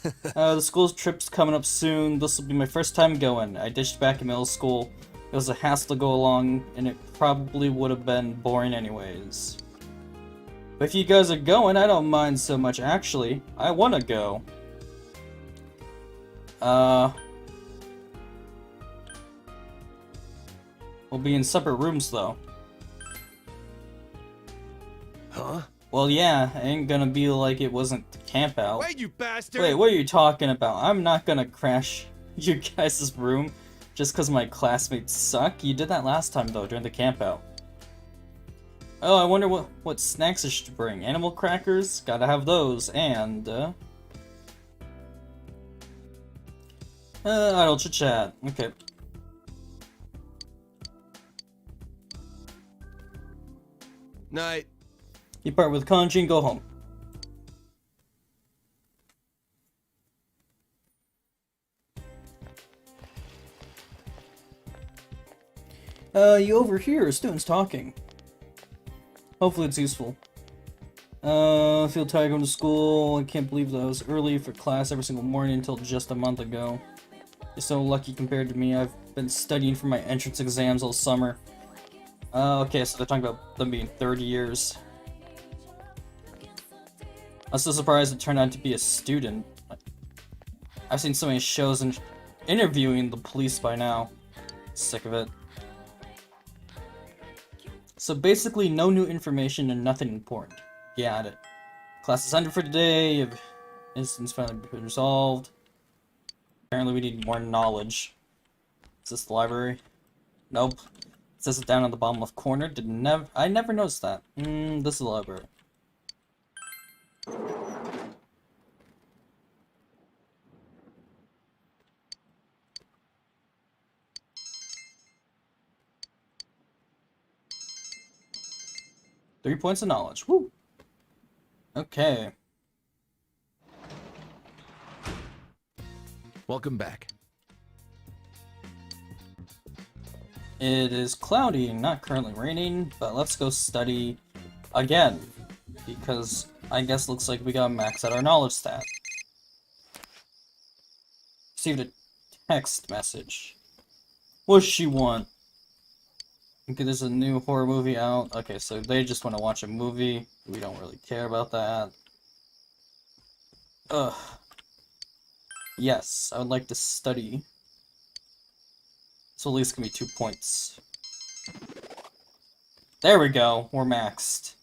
The school trip's coming up soon. This will be my first time going. I ditched back in middle school. It was a hassle to go along, and it probably would have been boring anyways. But if you guys are going, I don't mind so much actually. I wanna go. We'll be in separate rooms though. Huh? Well, yeah, it ain't gonna be like it wasn't the camp out. Wait, you bastard! Wait, what are you talking about? I'm not gonna crash your guys' room just because my classmates suck. You did that last time though, during the camp out. Oh, I wonder what snacks I should bring. Animal crackers? Gotta have those, and idle chit-chat. Okay. Night. You part with Kanji and go home. You overhear students talking. Hopefully it's useful. I feel tired going to school. I can't believe that I was early for class every single morning until just a month ago. You're so lucky compared to me. I've been studying for my entrance exams all summer. Okay, so they're talking about them being 30 years. I'm so surprised it turned out to be a student. I've seen so many shows and interviewing the police by now. Sick of it. So basically, no new information and nothing important. Got it. Class is ended for today. Instance finally been resolved. Apparently, we need more knowledge. Is this the library? Nope. It says it down on the bottom left corner. I never noticed that. This is the library. 3 points of knowledge. Woo! Okay. Welcome back. It is cloudy and not currently raining, but let's go study again. Because I guess looks like we got max out our knowledge stat. Received a text message. What's she want? Okay, there's a new horror movie out. Okay, so they just want to watch a movie. We don't really care about that. Ugh. Yes, I would like to study. So at least give me 2 points. There we go, we're maxed.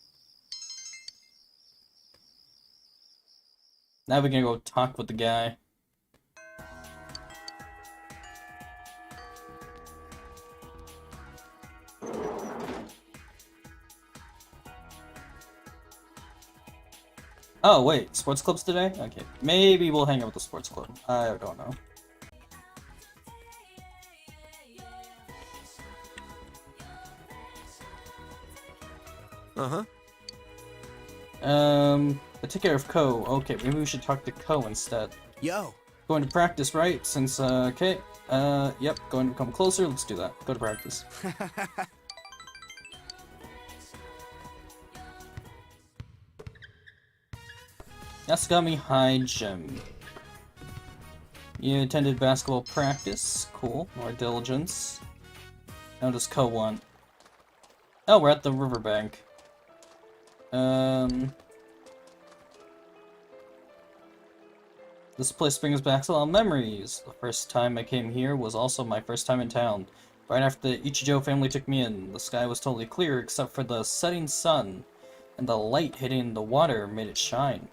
Now we're gonna go talk with the guy. Oh wait, sports clubs today? Okay, maybe we'll hang out with the sports club. I don't know. Uh-huh. But take care of Ko. Okay, maybe we should talk to Ko instead. Yo. Going to practice, right? Since, okay. Yep, going to come closer. Let's do that. Go to practice. Yasugami High Gym. You attended basketball practice. Cool. More diligence. Now does Ko want? Oh, we're at the riverbank. This place brings back a lot of memories. The first time I came here was also my first time in town. Right after the Ichijo family took me in, the sky was totally clear except for the setting sun, and the light hitting the water made it shine.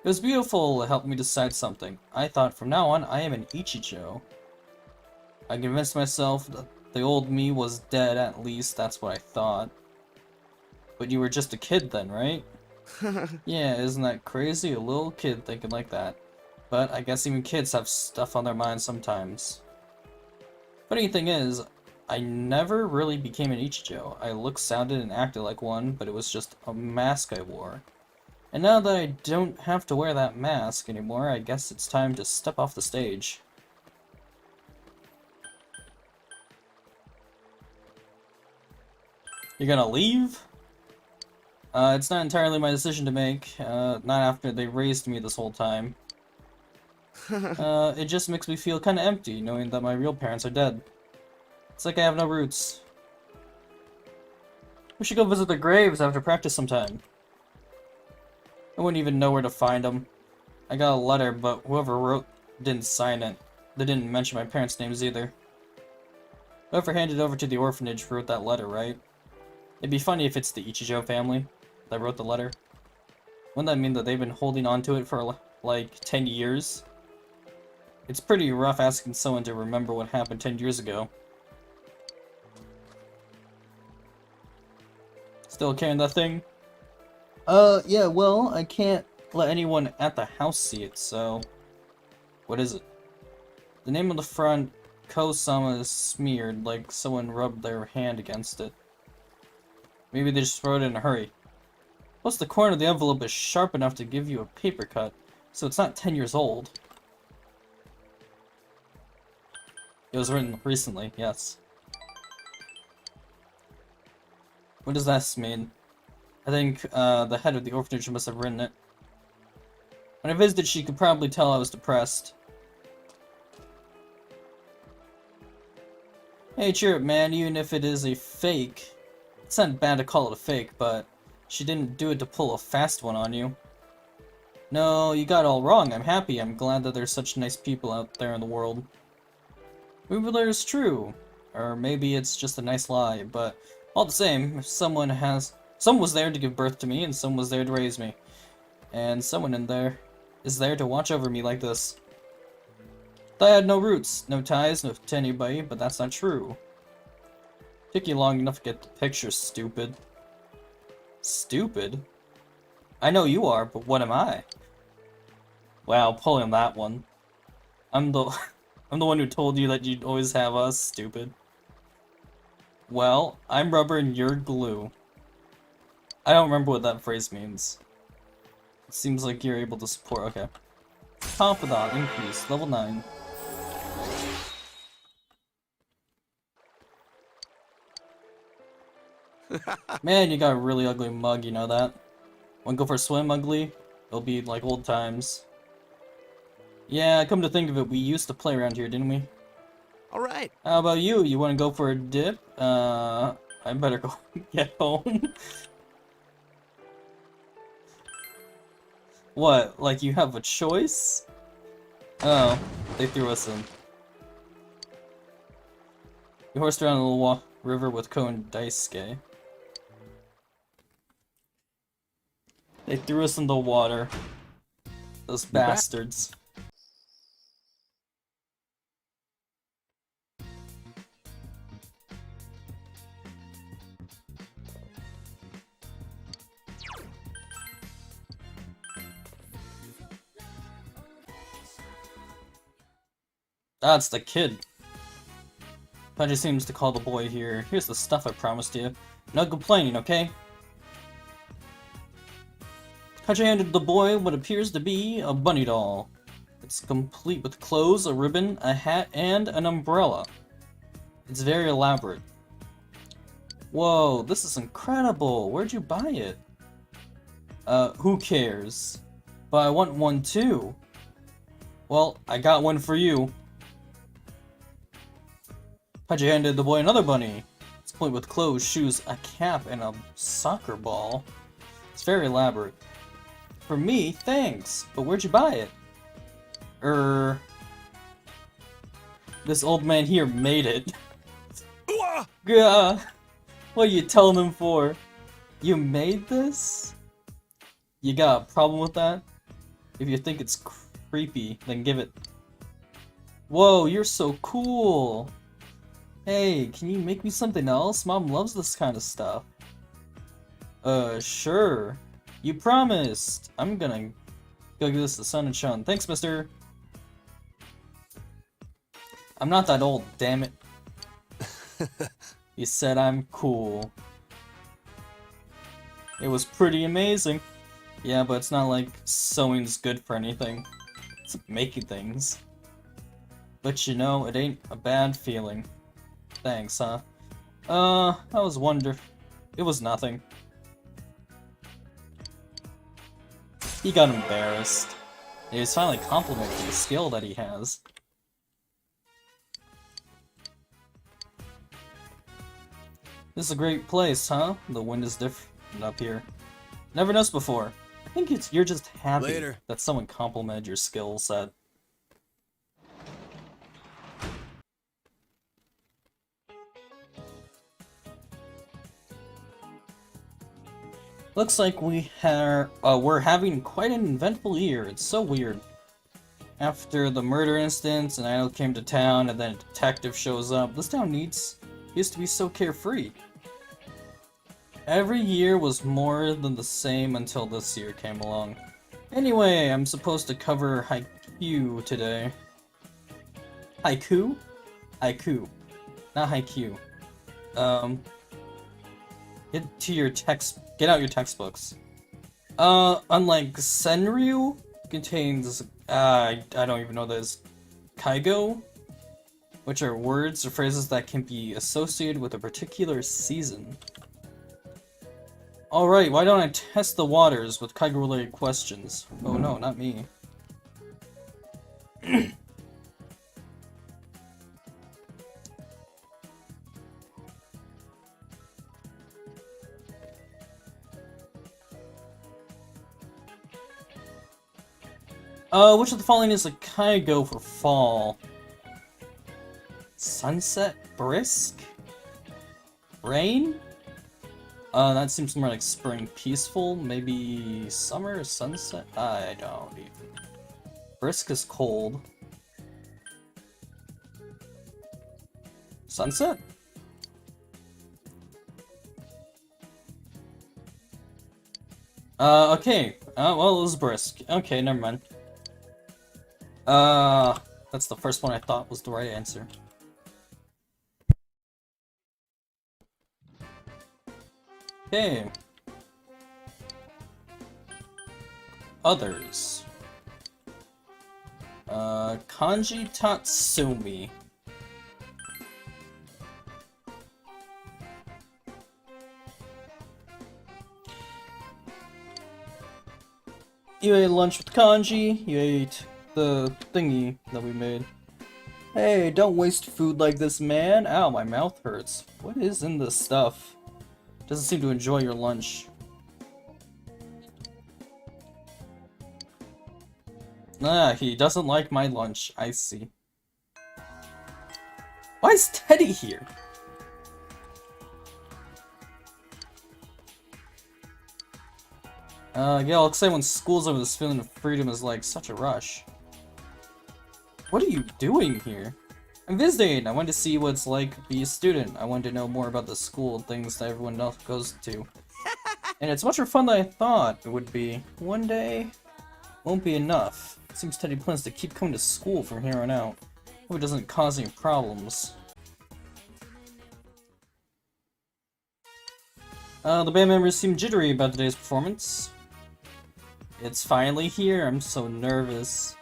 It was beautiful. It helped me decide something. I thought from now on I am an Ichijo. I convinced myself that the old me was dead, at least that's what I thought. But you were just a kid then, right? Yeah, isn't that crazy? A little kid thinking like that. But I guess even kids have stuff on their minds sometimes. Funny thing is, I never really became an Ichijo. I looked, sounded, and acted like one, but it was just a mask I wore. And now that I don't have to wear that mask anymore, I guess it's time to step off the stage. You're gonna leave? It's not entirely my decision to make, not after they raised me this whole time. It just makes me feel kinda empty, knowing that my real parents are dead. It's like I have no roots. We should go visit their graves after practice sometime. I wouldn't even know where to find them. I got a letter, but whoever wrote didn't sign it. They didn't mention my parents' names either. Whoever handed it over to the orphanage wrote that letter, right? It'd be funny if it's the Ichijo family that wrote the letter. Wouldn't that mean that they've been holding on to it for like 10 years? It's pretty rough asking someone to remember what happened 10 years ago. Still carrying that thing? Yeah, well, I can't let anyone at the house see it, so... What is it? The name on the front, Ko-sama, is smeared, like someone rubbed their hand against it. Maybe they just wrote it in a hurry. Plus, the corner of the envelope is sharp enough to give you a paper cut, so it's not 10 years old. It was written recently, yes. What does that mean? I think the head of the orphanage must have written it. When I visited, she could probably tell I was depressed. Hey, cheer up, man, even if it is a fake. It's not bad to call it a fake, but she didn't do it to pull a fast one on you. No, you got it all wrong. I'm happy. I'm glad that there's such nice people out there in the world. Maybe it's true. Or maybe it's just a nice lie, but all the same, if someone was there to give birth to me, and someone was there to raise me. And someone in there is there to watch over me like this. I had no roots, no ties, no to anybody, but that's not true. Took you long enough to get the picture, stupid. Stupid? I know you are, but what am I? Wow, pulling that one. I'm the one who told you that you'd always have us, stupid. Well, I'm rubber and you're glue. I don't remember what that phrase means. It seems like you're able to support. Okay. Confidant increase, level 9. Man, you got a really ugly mug, you know that? Wanna go for a swim, ugly? It'll be like old times. Yeah, come to think of it, we used to play around here, didn't we? Alright. How about you? You wanna go for a dip? I better go get home. What? Like you have a choice? Oh, they threw us in. We horsed around the little river with Ko and Daisuke. They threw us in the water. Those bastards. That's the kid. Paji seems to call the boy here. Here's the stuff I promised you. No complaining, okay? Paji handed the boy what appears to be a bunny doll. It's complete with clothes, a ribbon, a hat, and an umbrella. It's very elaborate. Whoa, this is incredible. Where'd you buy it? Who cares? But I want one too. Well, I got one for you. Paji handed the boy another bunny. It's complete with clothes, shoes, a cap, and a soccer ball. It's very elaborate. For me, thanks. But where'd you buy it? This old man here made it. Gah! What are you telling him for? You made this? You got a problem with that? If you think it's creepy, then give it. Whoa, you're so cool! Hey, can you make me something else? Mom loves this kind of stuff. Sure. You promised! I'm gonna go give this to Sun and Shun. Thanks, mister! I'm not that old, damn it. You said I'm cool. It was pretty amazing. Yeah, but it's not like sewing's good for anything. It's making things. But you know, it ain't a bad feeling. Thanks, huh? I was wondering. It was nothing. He got embarrassed. He was finally complimenting the skill that he has. This is a great place, huh? The wind is different up here. Never noticed before. I think you're just happy Later. that someone complimented your skill set. Looks like we're having quite an eventful year. It's so weird. After the murder instance, an idol came to town, and then a detective shows up. This town used to be so carefree. Every year was more than the same until this year came along. Anyway, I'm supposed to cover Haikyuu today. Haiku? Haiku. Not Haikyuu. Get out your textbooks. Unlike Senryu, contains, I don't even know this, Kaigo, which are words or phrases that can be associated with a particular season. Alright, why don't I test the waters with Kaigo-related questions? Oh no, not me. Which of the following is a Kaigo for fall? Sunset? Brisk? Rain? That seems more like spring. Peaceful? Maybe summer? Sunset? I don't even. Brisk is cold. Sunset? Okay. Well, it was brisk. Okay, never mind. That's the first one I thought was the right answer. Okay. Others. Kanji Tatsumi. You ate lunch with Kanji, you ate the thingy that we made. Hey, don't waste food like this, man. Ow, my mouth hurts. What is in this stuff? Doesn't seem to enjoy your lunch. Ah, he doesn't like my lunch. I see. Why is Teddy here? Yeah, I'll say when school's over, this feeling of freedom is like such a rush. What are you doing here? I'm visiting. I wanted to see what it's like to be a student. I wanted to know more about the school and things that everyone else goes to. And it's much more fun than I thought it would be. One day won't be enough. It seems Teddy plans to keep coming to school from here on out. Hope it doesn't cause any problems. The band members seem jittery about today's performance. It's finally here. I'm so nervous.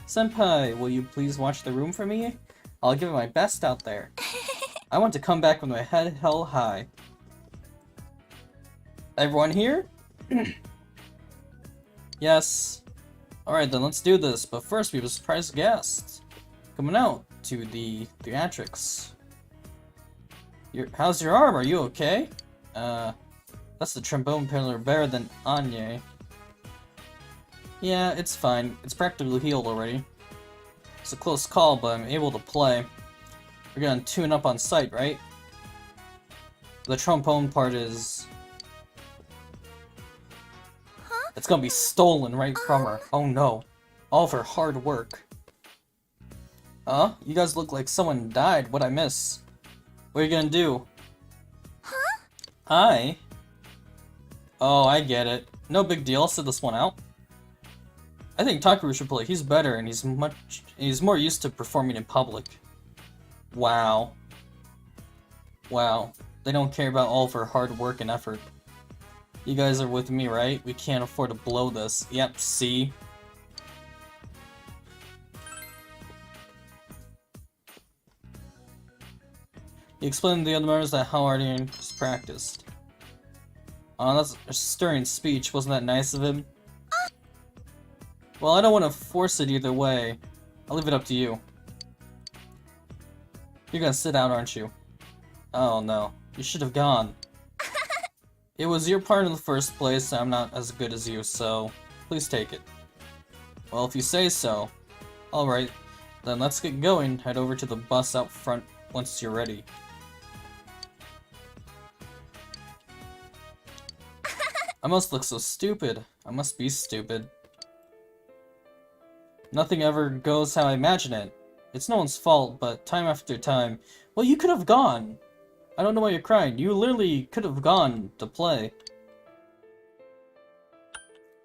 Senpai, will you please watch the room for me? I'll give it my best out there. I want to come back with my head held high. Everyone here? Yes. Alright then, let's do this. But first we have a surprise guest. Coming out to the theatrics. How's your arm? Are you okay? That's the trombone player better than Anya. Yeah, it's fine. It's practically healed already. It's a close call, but I'm able to play. We're gonna tune up on site, right? The trombone part is... It's gonna be stolen right from her. Oh no. All of her hard work. Huh? You guys look like someone died. What'd I miss? What are you gonna do? Hi? Oh, I get it. No big deal. I'll sit this one out. I think Takeru should play. He's better and he's more used to performing in public. Wow. Wow. They don't care about all of her hard work and effort. You guys are with me, right? We can't afford to blow this. Yep, see? He explained to the other members that how Arden was practiced. That's a stirring speech. Wasn't that nice of him? Well, I don't want to force it either way. I'll leave it up to you. You're gonna sit out, aren't you? Oh no, you should have gone. It was your part in the first place, and I'm not as good as you, so please take it. Well, if you say so. Alright, then let's get going. Head over to the bus out front once you're ready. I must look so stupid. I must be stupid. Nothing ever goes how I imagine it. It's no one's fault, but time after time... Well, you could have gone! I don't know why you're crying. You literally could have gone to play.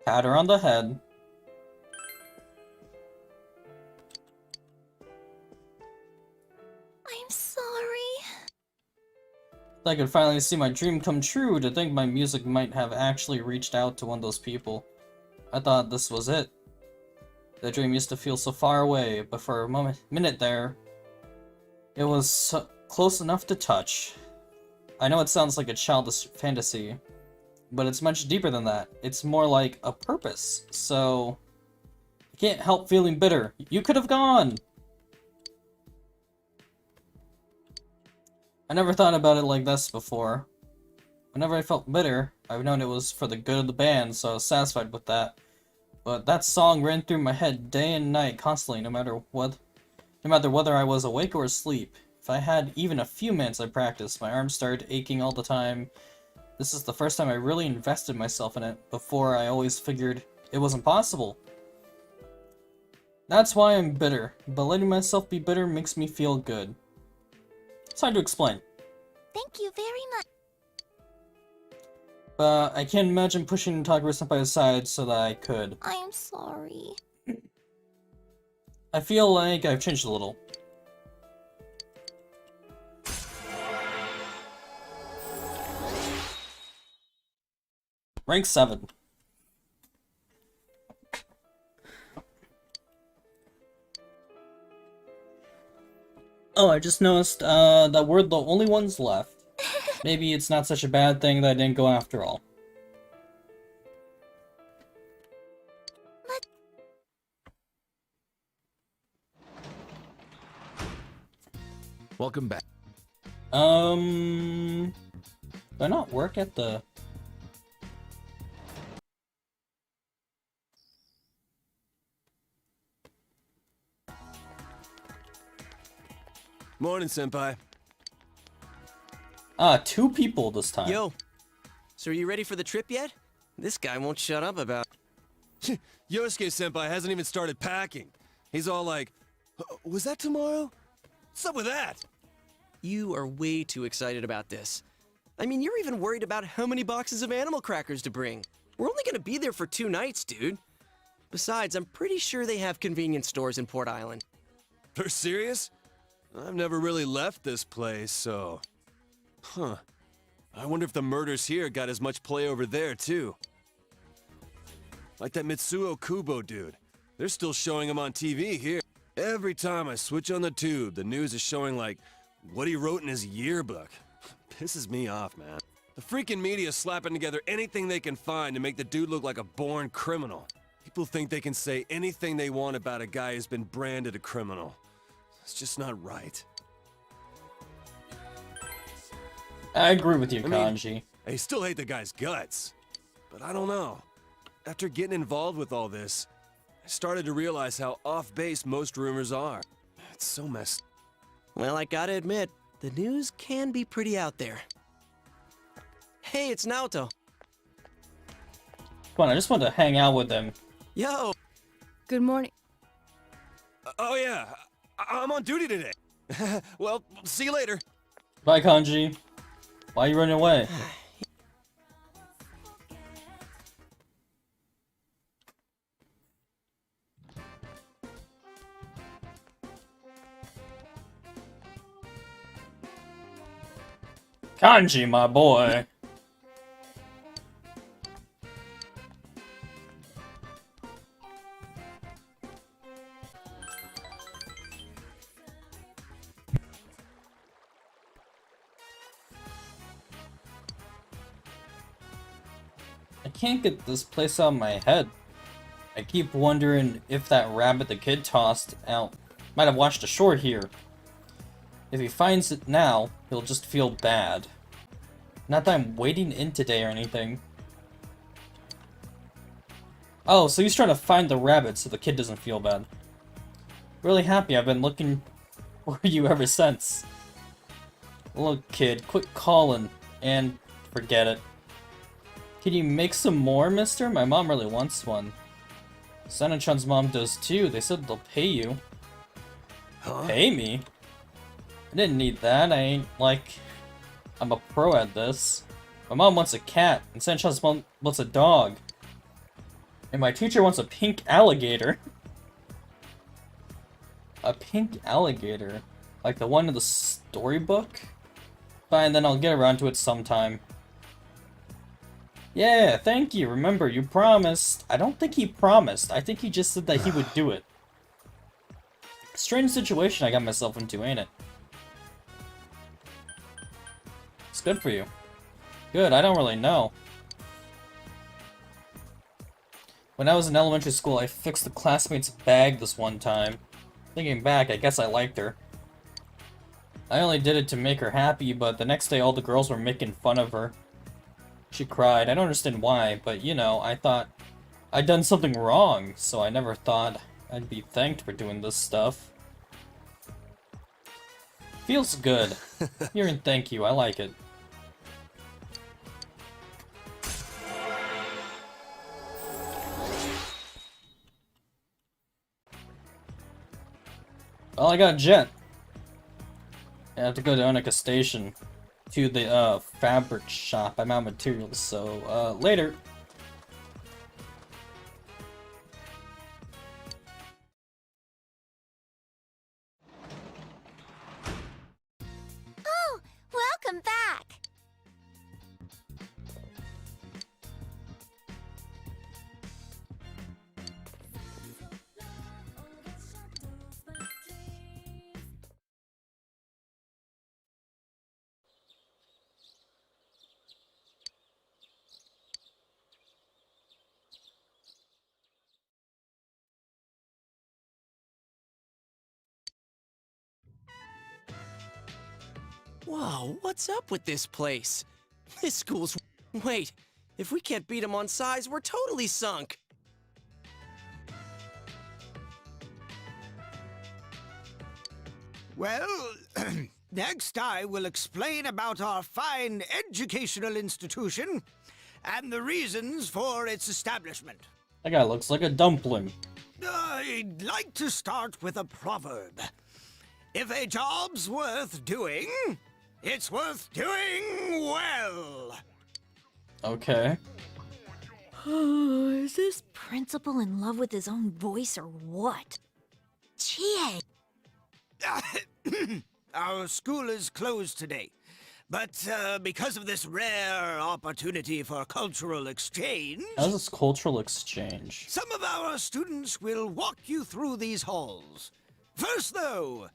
Pat her on the head. I'm sorry. I could finally see my dream come true. To think my music might have actually reached out to one of those people. I thought this was it. The dream used to feel so far away, but for a minute there, it was so close enough to touch. I know it sounds like a childish fantasy, but it's much deeper than that. It's more like a purpose, so I can't help feeling bitter. You could have gone! I never thought about it like this before. Whenever I felt bitter, I've known it was for the good of the band, so I was satisfied with that. But that song ran through my head day and night, constantly, no matter whether I was awake or asleep. If I had even a few minutes I practiced, my arms started aching all the time. This is the first time I really invested myself in it. Before, I always figured it wasn't possible. That's why I'm bitter, but letting myself be bitter makes me feel good. It's hard to explain. Thank you very much. But I can't imagine pushing Takara-senpai aside so that I could. I'm sorry. I feel like I've changed a little. Rank 7. Oh, I just noticed that we're the only ones left. Maybe it's not such a bad thing that I didn't go after all. Welcome back. Do I not work at the... Morning, senpai. Ah, 2 people this time. Yo, so are you ready for the trip yet? This guy won't shut up about... Yosuke senpai hasn't even started packing. He's all like, was that tomorrow? What's up with that? You are way too excited about this. I mean, you're even worried about how many boxes of animal crackers to bring. We're only gonna be there for 2 nights, dude. Besides, I'm pretty sure they have convenience stores in Port Island. You're serious? I've never really left this place, so... Huh. I wonder if the murders here got as much play over there, too. Like that Mitsuo Kubo dude. They're still showing him on TV here. Every time I switch on the tube, the news is showing, like, what he wrote in his yearbook. Pisses me off, man. The freaking media's slapping together anything they can find to make the dude look like a born criminal. People think they can say anything they want about a guy who's been branded a criminal. It's just not right. I agree with you, I mean, Kanji. I still hate the guy's guts. But I don't know. After getting involved with all this, I started to realize how off-base most rumors are. It's so messed. Well, I gotta admit, the news can be pretty out there. Hey, it's Naoto. Come on, I just want to hang out with them. Yo! Good morning. Oh yeah, I'm on duty today. Well, see you later. Bye, Kanji. Why are you running away? Kanji, my boy. I can't get this place out of my head. I keep wondering if that rabbit the kid tossed out might have washed ashore here. If he finds it now, he'll just feel bad. Not that I'm waiting in today or anything. Oh, so he's trying to find the rabbit so the kid doesn't feel bad. Really happy, I've been looking for you ever since. Look, kid, quit calling and forget it. Can you make some more, mister? My mom really wants one. Senna-chan's mom does too. They said they'll pay you. Huh? Pay me? I didn't need that. I ain't like... I'm a pro at this. My mom wants a cat, and Senna-chan's mom wants a dog. And my teacher wants a pink alligator. A pink alligator? Like the one in the storybook? Fine, then I'll get around to it sometime. Yeah, thank you. Remember, you promised. I don't think he promised. I think he just said that he would do it. Strange situation I got myself into, ain't it? It's good for you. Good, I don't really know. When I was in elementary school, I fixed a classmate's bag this one time. Thinking back, I guess I liked her. I only did it to make her happy, but the next day all the girls were making fun of her. She cried. I don't understand why, but you know, I thought I'd done something wrong, so I never thought I'd be thanked for doing this stuff. Feels good. Hearing thank you, I like it. Well, I got a jet. I have to go to Onika Station to the fabric shop. I'm out of materials, so later. Oh, welcome back. Whoa, what's up with this place? This school's... Wait, if we can't beat them on size, we're totally sunk. Well, next I will explain about our fine educational institution and the reasons for its establishment. That guy looks like a dumpling. I'd like to start with a proverb. If a job's worth doing, it's worth doing well. Okay. Is this principal in love with his own voice or what? Chie! Our school is closed today, but because of this rare opportunity for cultural exchange, How's this cultural exchange? some of our students will walk you through these halls. First, though,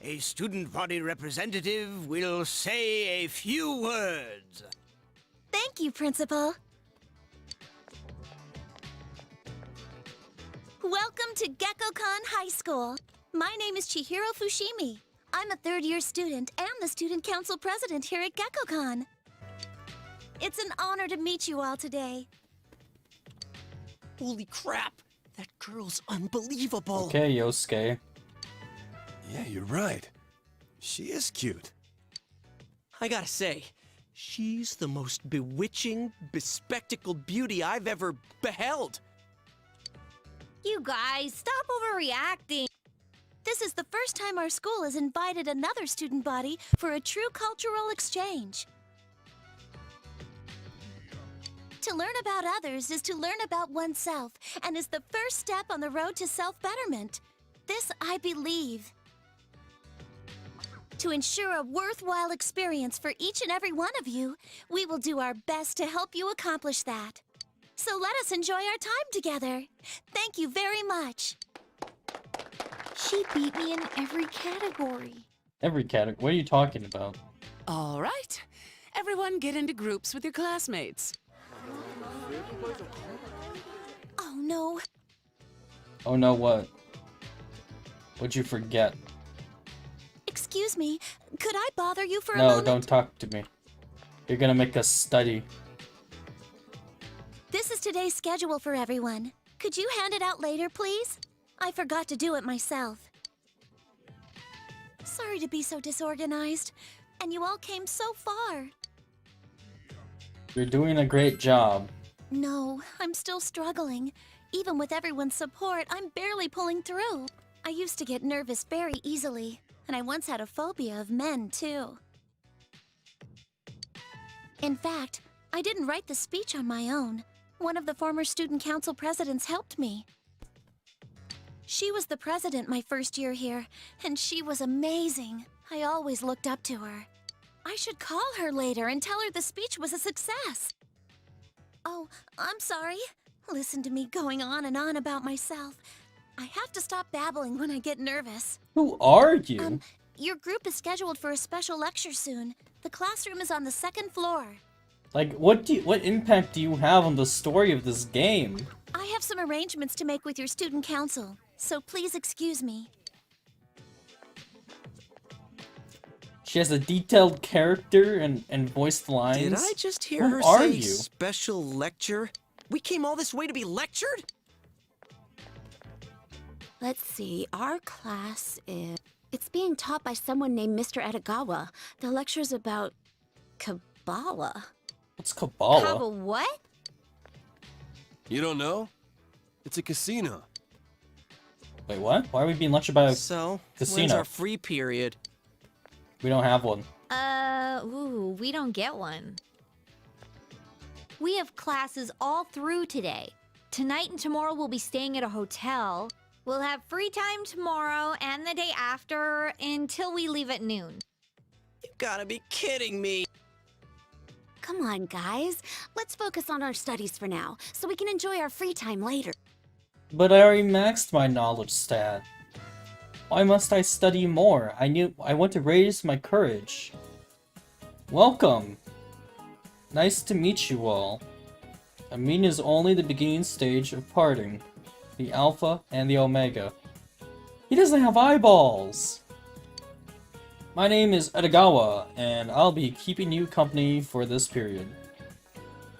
a student body representative will say a few words. Thank you, Principal. Welcome to GeckoCon High School. My name is Chihiro Fushimi. I'm a third-year student and the Student Council President here at GeckoCon. It's an honor to meet you all today. Holy crap, that girl's unbelievable. Okay, Yosuke. Yeah, you're right. She is cute. I gotta say, she's the most bewitching, bespectacled beauty I've ever beheld. You guys, stop overreacting. This is the first time our school has invited another student body for a true cultural exchange. To learn about others is to learn about oneself and is the first step on the road to self-betterment. This I believe. To ensure a worthwhile experience for each and every one of you, we will do our best to help you accomplish that. So let us enjoy our time together. Thank you very much. She beat me in every category. Every category. What are you talking about? All right. Everyone get into groups with your classmates. Oh no. Oh no, what? What'd you forget? Excuse me, could I bother you for a No, moment? don't talk to me. You're gonna make us study. This is today's schedule for everyone. Could you hand it out later, please? I forgot to do it myself. Sorry to be so disorganized. And you all came so far. You're doing a great job. No, I'm still struggling. Even with everyone's support, I'm barely pulling through. I used to get nervous very easily, and I once had a phobia of men, too. In fact, I didn't write the speech on my own. One of the former student council presidents helped me. She was the president my first year here, and she was amazing. I always looked up to her. I should call her later and tell her the speech was a success. Oh, I'm sorry. Listen to me going on and on about myself. I have to stop babbling when I get nervous. Who are you? Your group is scheduled for a special lecture soon. The classroom is on the second floor. Like, what impact do you have on the story of this game? I have some arrangements to make with your student council, so please excuse me. She has a detailed character and voiced lines. Did I just hear Who her are say you? special lecture? We came all this way to be lectured? Let's see, our class is... It's being taught by someone named Mr. Edagawa. The lecture's about... Kabbalah. What's Kabbalah? Kaba what? You don't know? It's a casino. Wait, what? Why are we being lectured by a... So, when's Casino. our free period? We don't have one. We don't get one. We have classes all through today. Tonight and tomorrow we'll be staying at a hotel. We'll have free time tomorrow and the day after until we leave at noon. You gotta be kidding me. Come on, guys. Let's focus on our studies for now, so we can enjoy our free time later. But I already maxed my knowledge stat. Why must I study more? I want to raise my courage. Welcome! Nice to meet you all. A meeting is only the beginning stage of parting. The Alpha and the Omega. He doesn't have eyeballs! My name is Edagawa, and I'll be keeping you company for this period.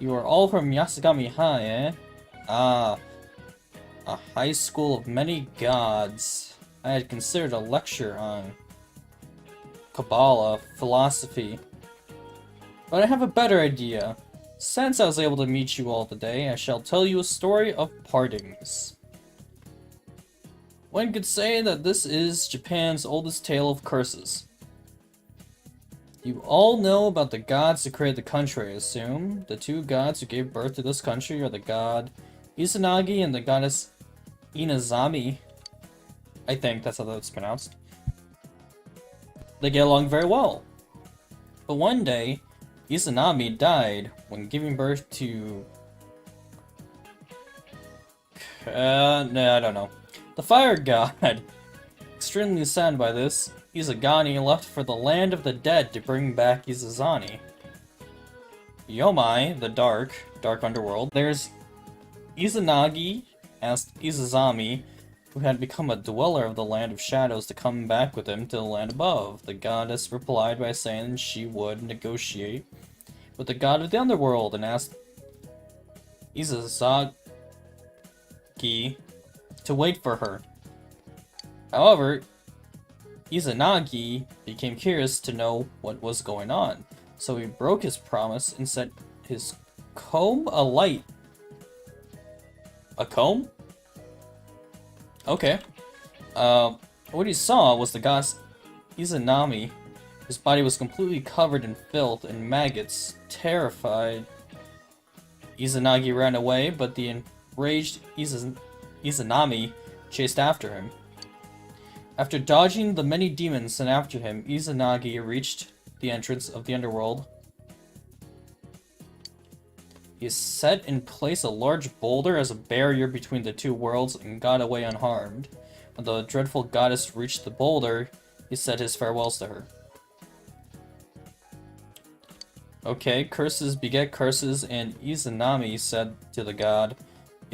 You are all from Yasugami High, eh? Ah, a high school of many gods. I had considered a lecture on Kabbalah, philosophy. But I have a better idea. Since I was able to meet you all today, I shall tell you a story of partings. One could say that this is Japan's oldest tale of curses. You all know about the gods who created the country, I assume. The two gods who gave birth to this country are the god Izanagi and the goddess Inazami. I think that's how that's pronounced. They get along very well. But one day, Izanami died when giving birth to... no, I don't know. The fire god. Extremely saddened by this, Izagani left for the land of the dead to bring back Izazani. Yomai, the dark underworld. There's Izanagi asked Izazami, who had become a dweller of the land of shadows, to come back with him to the land above. The goddess replied by saying she would negotiate with the god of the underworld and asked Izazagi to wait for her. However, Izanagi became curious to know what was going on, so he broke his promise and set his comb alight. A comb? Okay. What he saw was the goddess Izanami. His body was completely covered in filth and maggots. Terrified, Izanagi ran away, but the enraged Izanami chased after him. After dodging the many demons sent after him, Izanagi reached the entrance of the underworld. He set in place a large boulder as a barrier between the two worlds and got away unharmed. When the dreadful goddess reached the boulder, he said his farewells to her. Okay, curses beget curses, and Izanami said to the god,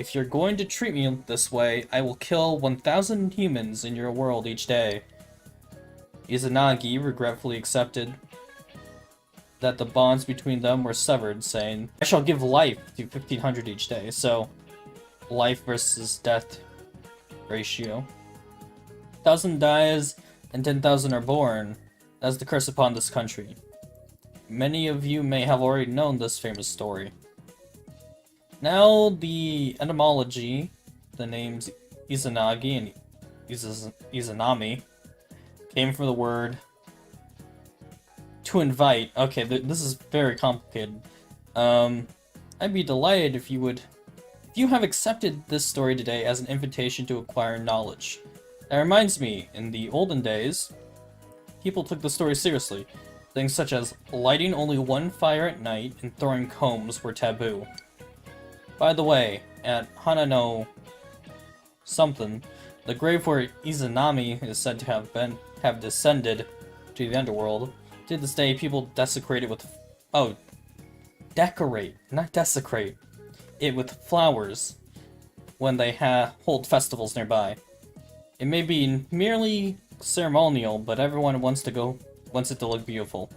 If you're going to treat me this way, I will kill 1,000 humans in your world each day. Izanagi regretfully accepted that the bonds between them were severed, saying, I shall give life to 1,500 each day. So, life versus death ratio. 1,000 dies and 10,000 are born. That's the curse upon this country. Many of you may have already known this famous story. Now, the etymology, the names Izanagi and Izanami, came from the word to invite. Okay, this is very complicated. I'd be delighted if you have accepted this story today as an invitation to acquire knowledge. That reminds me, in the olden days, people took the story seriously. Things such as lighting only one fire at night and throwing combs were taboo. By the way, at Hanano something, the grave where Izanami is said to have descended to the underworld, to this day people desecrate it with decorate, not desecrate it with flowers when they hold festivals nearby. It may be merely ceremonial, but everyone wants it to look beautiful.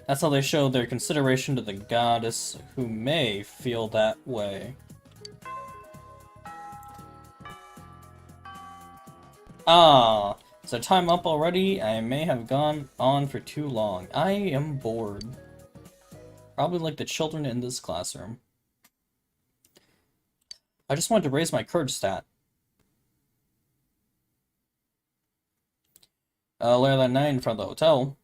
That's how they show their consideration to the goddess who may feel that way. Ah, is there time up already? I may have gone on for too long. I am bored. Probably like the children in this classroom. I just wanted to raise my courage stat. Later that night in front of the hotel.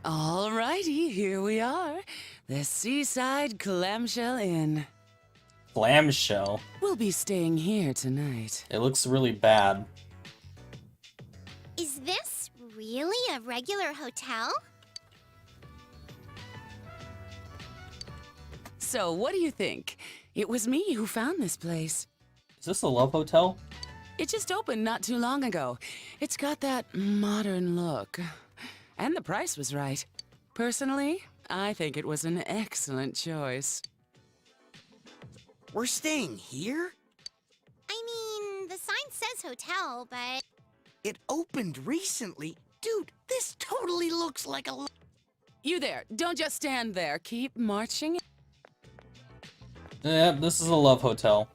Alrighty, here we are. The Seaside Clamshell Inn. Clamshell? We'll be staying here tonight. It looks really bad. Is this really a regular hotel? So, what do you think? It was me who found this place. Is this a love hotel? It just opened not too long ago. It's got that modern look. And the price was right. Personally, I think it was an excellent choice. We're staying here? I mean, the sign says hotel, but... It opened recently. Dude, this totally looks like a... You there, don't just stand there. Keep marching. Yep, this is a love hotel.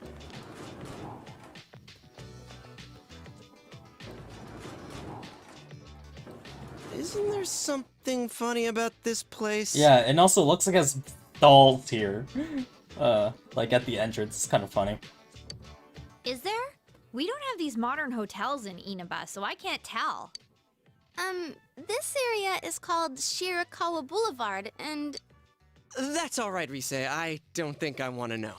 Isn't there something funny about this place? Yeah, and also looks like it has dolls here. Like at the entrance. It's kind of funny. Is there? We don't have these modern hotels in Inaba, so I can't tell. This area is called Shirakawa Boulevard, and... That's all right, Rise. I don't think I want to know.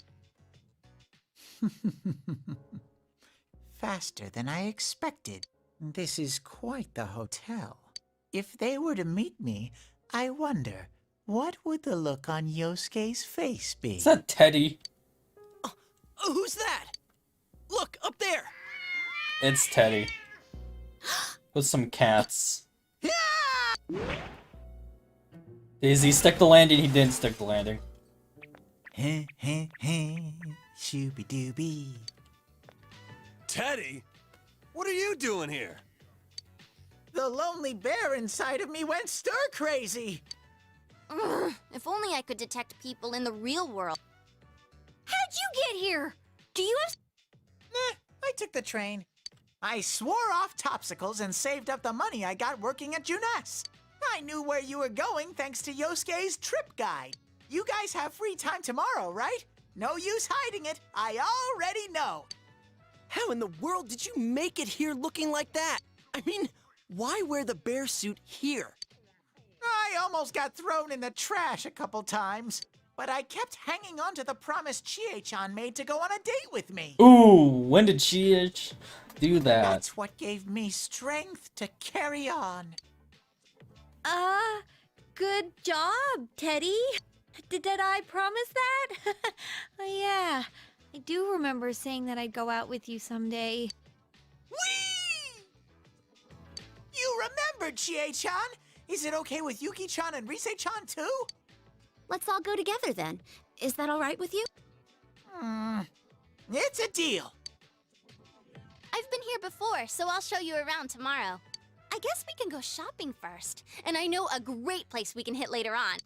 Faster than I expected. This is quite the hotel. If they were to meet me, I wonder, what would the look on Yosuke's face be? Is that Teddy? Who's that? Look, up there! It's Teddy. With some cats. Did he stick the landing? He didn't stick the landing. Heh heh heh, shooby dooby. Teddy? What are you doing here? The lonely bear inside of me went stir crazy. If only I could detect people in the real world. How'd you get here? Do you have... Nah, I took the train. I swore off Topsicles and saved up the money I got working at Junes. I knew where you were going thanks to Yosuke's trip guide. You guys have free time tomorrow, right? No use hiding it. I already know. How in the world did you make it here looking like that? I mean, why wear the bear suit here? I almost got thrown in the trash a couple times, but I kept hanging on to the promise Chie-chan made to go on a date with me. Ooh, when did she do that? That's what gave me strength to carry on. Good job, Teddy. Did I promise that? Oh, yeah. I do remember saying that I'd go out with you someday. Whee! You remembered, Chie-chan. Is it okay with Yuki-chan and Rise-chan too? Let's all go together then. Is that all right with you? It's a deal. I've been here before, so I'll show you around tomorrow. I guess we can go shopping first, and I know a great place we can hit later on.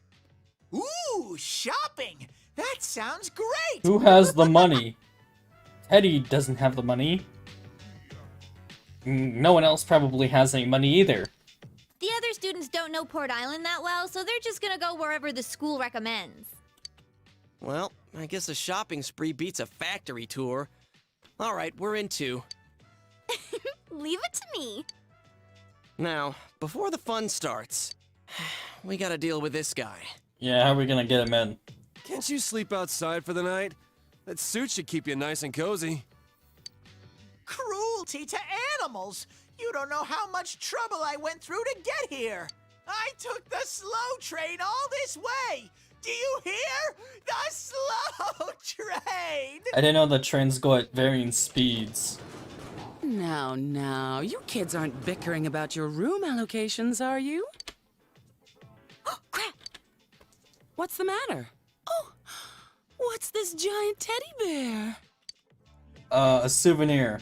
Ooh, shopping! That sounds great! Who has the money? Teddy doesn't have the money. No one else probably has any money either. The other students don't know Port Island that well, so they're just gonna go wherever the school recommends. Well, I guess a shopping spree beats a factory tour. All right, we're in 2. Leave it to me. Now, before the fun starts, we gotta deal with this guy. Yeah, how are we gonna get him in? Can't you sleep outside for the night? That suit should keep you nice and cozy. Cruelty to animals! You don't know how much trouble I went through to get here! I took the slow train all this way! Do you hear? The slow train! I didn't know that trains go at varying speeds. Now, you kids aren't bickering about your room allocations, are you? Oh, crap! What's the matter? Oh, what's this giant teddy bear? A souvenir.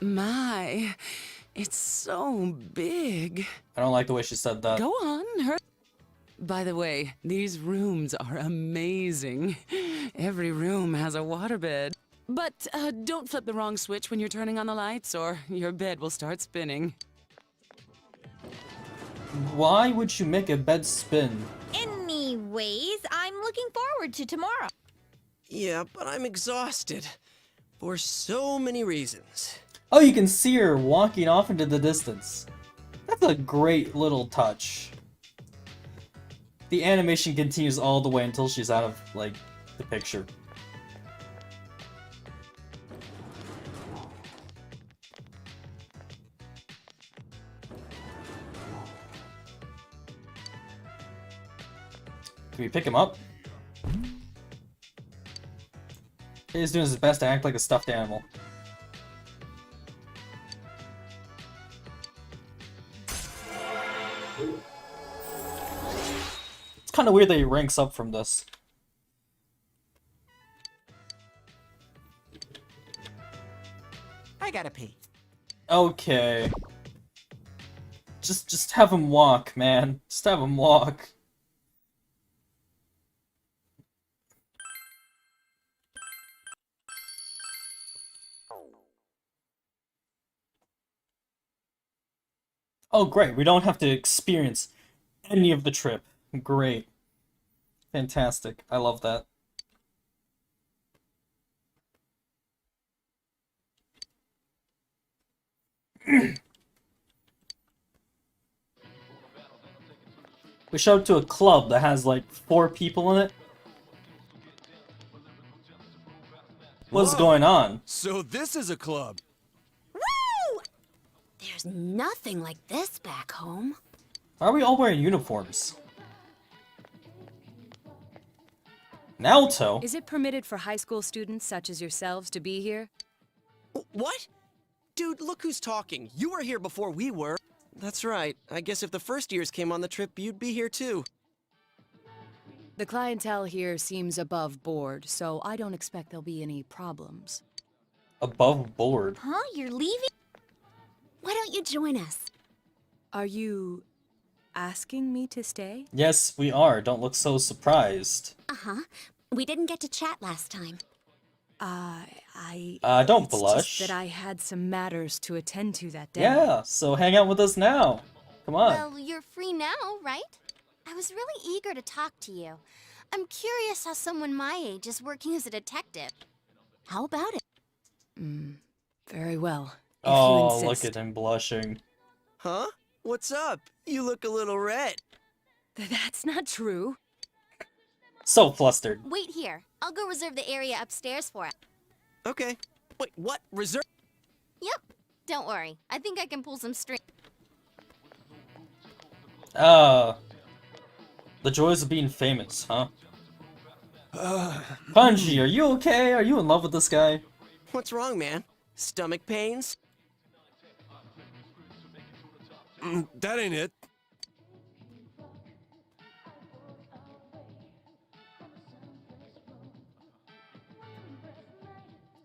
My, it's so big. I don't like the way she said that. Go on, her. By the way, these rooms are amazing. Every room has a waterbed. But don't flip the wrong switch when you're turning on the lights, or your bed will start spinning. Why would you make a bed spin? Anyways, I'm looking forward to tomorrow. Yeah, but I'm exhausted. For so many reasons. Oh, you can see her walking off into the distance. That's a great little touch. The animation continues all the way until she's out of, like, the picture. Can we pick him up? He's doing his best to act like a stuffed animal. It's kind of weird that he ranks up from this. I gotta pee. Okay. Just have him walk, man. Just have him walk. Oh, great. We don't have to experience any of the trip. Great. Fantastic. I love that. We show up to a club that has like 4 people in it. What's Whoa. going on? So this is a club. Woo! There's nothing like this back home. Why are we all wearing uniforms? Naoto? Is it permitted for high school students such as yourselves to be here? What? Dude, look who's talking. You were here before we were. That's right. I guess if the first years came on the trip, you'd be here too. The clientele here seems above board, so I don't expect there'll be any problems. Above board. Huh? You're leaving? Why don't you join us? Are you asking me to stay? Yes, we are. Don't look so surprised. Uh-huh. We didn't get to chat last time. Don't it's blush. just that I had some matters to attend to that day. Yeah, so hang out with us now. Come on. Well, you're free now, right? I was really eager to talk to you. I'm curious how someone my age is working as a detective. How about it? Very well. If you Oh, insist. look at him blushing. Huh? What's up? You look a little red. That's not true. So flustered. Wait here. I'll go reserve the area upstairs for it. Okay. Wait, what? Reserve? Yep. Don't worry. I think I can pull some strings. The joys of being famous, huh? Bungie, are you okay? Are you in love with this guy? What's wrong, man? Stomach pains? That ain't it.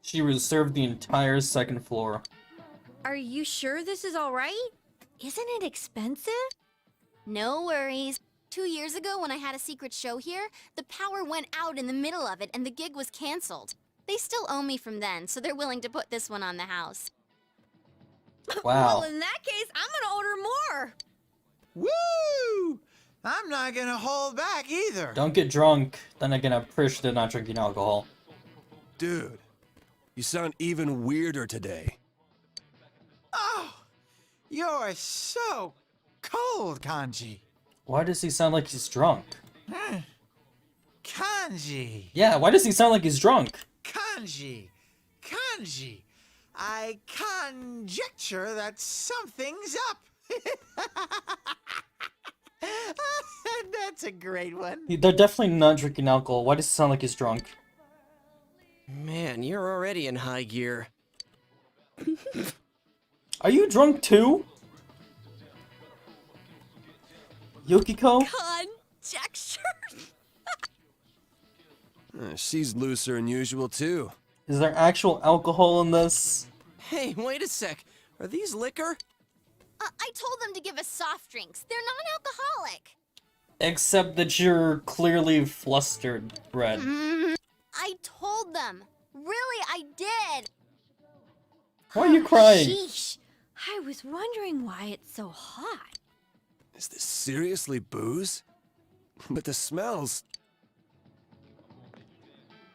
She reserved the entire second floor. Are you sure this is all right? Isn't it expensive? No worries. 2 years ago, when I had a secret show here, the power went out in the middle of it and the gig was canceled. They still owe me from then, so they're willing to put this one on the house. Wow. Well, in that case, I'm gonna order more. Woo! I'm not gonna hold back either. Don't get drunk. Then again, I'm pretty sure they're not drinking alcohol. Dude, you sound even weirder today. Oh, you're so cold, Kanji. Why does he sound like he's drunk? Kanji. Yeah, why does he sound like he's drunk? Kanji. Kanji. I conjecture that something's up. That's a great one. They're definitely not drinking alcohol. Why does he sound like he's drunk? Man, you're already in high gear. Are you drunk too? Yukiko? Conjecture? She's looser than usual, too. Is there actual alcohol in this? Hey, wait a sec. Are these liquor? I told them to give us soft drinks. They're non-alcoholic. Except that you're clearly flustered, Red. I told them. Really, I did. Why are you crying? Sheesh. I was wondering why it's so hot. Is this seriously booze? But the smells...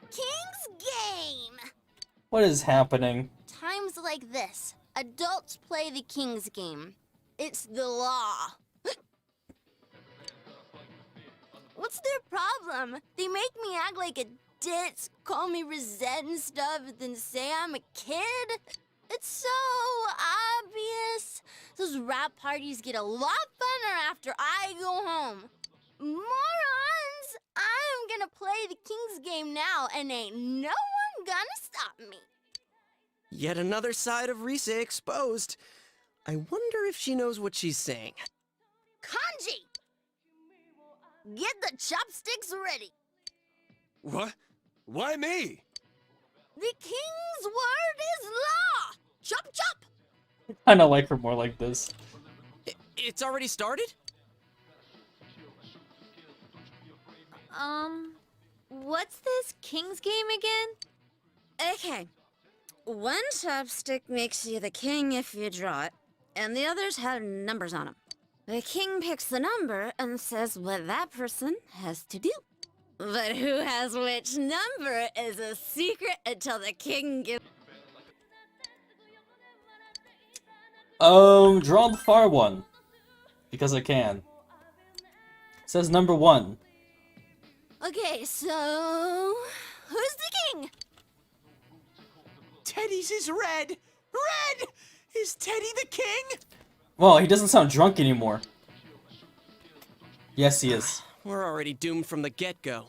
King's Game! What is happening? Times like this, adults play the King's Game. It's the law. What's their problem? They make me act like a ditz, call me Rosette and stuff, then say I'm a kid? It's so obvious. Those rap parties get a lot funner after I go home. Morons! I'm gonna play the King's Game now, and ain't no one gonna stop me. Yet another side of Rise exposed. I wonder if she knows what she's saying. Kanji! Get the chopsticks ready. What? Why me? The King's word is law! Chop chop! I kinda like her more like this. It's already started? What's this King's Game again? Okay. One chopstick makes you the king if you draw it, and the others have numbers on them. The king picks the number and says what that person has to do. But who has which number is a secret until the king gives... Draw the far one. Because I can. It says number 1. Okay, so... who's the king? Teddy's is red. Red! Is Teddy the king? Well, he doesn't sound drunk anymore. Yes, he is. We're already doomed from the get-go.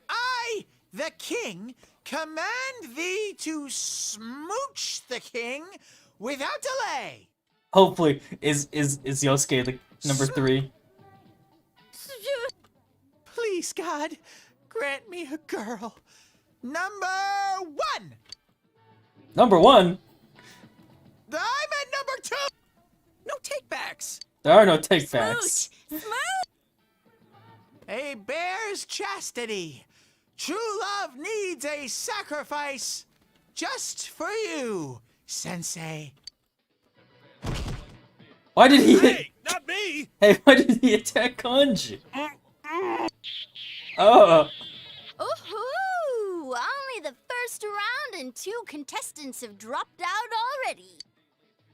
I, the king, command thee to smooch the king without delay. Hopefully, is Yosuke the number 3? Please, God, grant me a girl. Number 1. Number 1? I meant number 2. No takebacks. There are no take-backs. A bear's chastity. True love needs a sacrifice. Just for you, Sensei. Why did he hit... Hey, not me! Hey, why did he attack Kanji? Oh. Ooh-hoo! Only the first round and 2 contestants have dropped out already.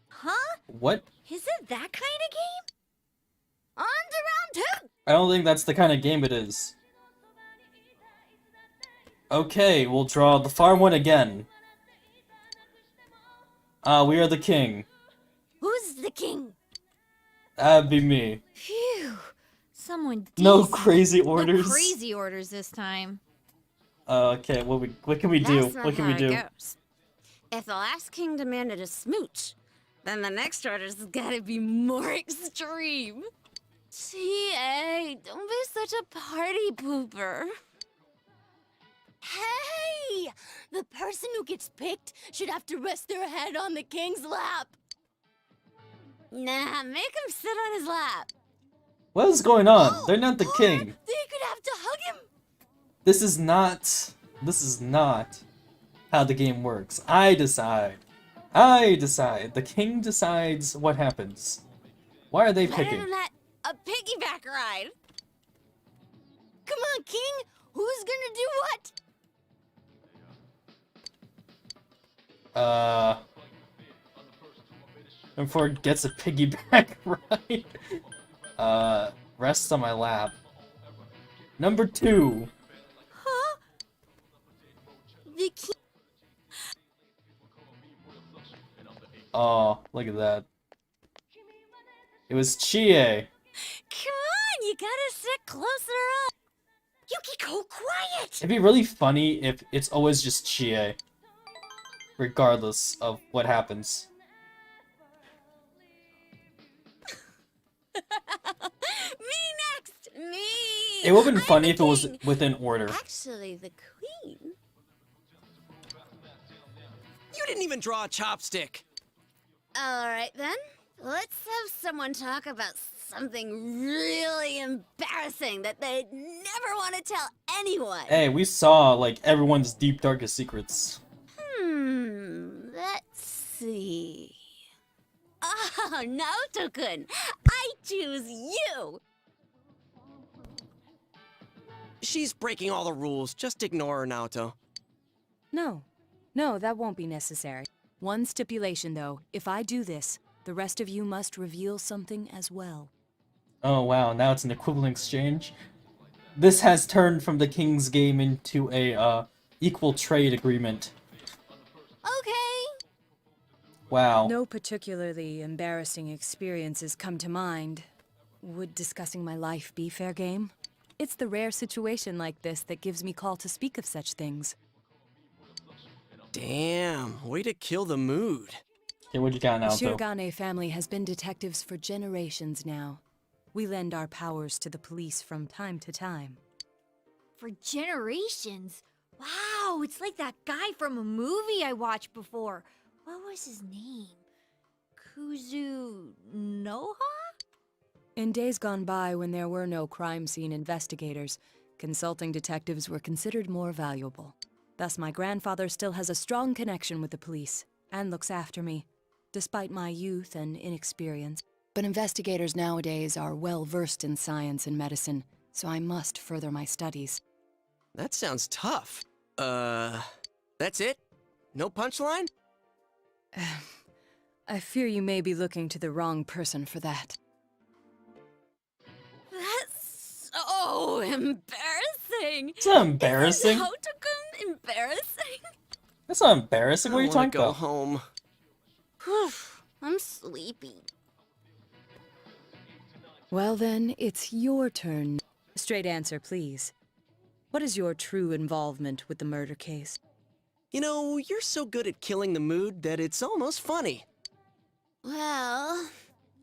Huh? What? Is it that kind of game? On to round 2! I don't think that's the kind of game it is. Okay, we'll draw the far one again. We are the king. Who's the king? That'd be me. Phew. Someone No decent. crazy No orders. crazy orders this time. Okay, what can we do? That's not What can how we do? it goes. If the last king demanded a smooch, then the next order's gotta be more extreme. T.A., don't be such a party pooper. Hey! The person who gets picked should have to rest their head on the king's lap. Nah, make him sit on his lap. What is going on? They're not the king. They could have to hug him. This is not how the game works. I decide. The king decides what happens. Why are they Better picking? than that, a piggyback ride. Come on, King. Who's gonna do what? Before it gets a piggyback ride. Rests on my lap. Number 2. Huh? The king. Oh, look at that. It was Chie. Come on, you gotta sit closer up. Yukiko, quiet! It'd be really funny if it's always just Chie. Regardless of what happens. Me next! Me! It would have been I'm funny the if it was king. within order. Actually, the queen. You didn't even draw a chopstick. Alright then, let's have someone talk about something really embarrassing that they'd never want to tell anyone. Hey, we saw, like, everyone's deep, darkest secrets. Let's see. Oh, Naoto-kun, I choose you! She's breaking all the rules. Just ignore her, Naoto. No, that won't be necessary. One stipulation, though. If I do this, the rest of you must reveal something as well. Oh wow, now it's an equivalent exchange. This has turned from the King's Game into a, equal trade agreement. Okay. Wow. No particularly embarrassing experiences come to mind. Would discussing my life be fair game? It's the rare situation like this that gives me call to speak of such things. Damn, way to kill the mood. Okay, what you got now, The though? Shirogane family has been detectives for generations now. We lend our powers to the police from time to time. For generations. Wow, it's like that guy from a movie I watched before. What was his name? Kuzunoha? In days gone by, when there were no crime scene investigators, consulting detectives were considered more valuable. Thus, my grandfather still has a strong connection with the police and looks after me, despite my youth and inexperience. But investigators nowadays are well versed in science and medicine, so I must further my studies. That sounds tough. That's it? No punchline? I fear you may be looking to the wrong person for that. That's so embarrassing. It's not embarrassing. Isn't Naoto-kun embarrassing? That's not embarrassing. What are you I wanna talking go about? home. Whew, I'm sleepy. Well then, it's your turn. Straight answer, please. What is your true involvement with the murder case? You know, you're so good at killing the mood that it's almost funny. Well,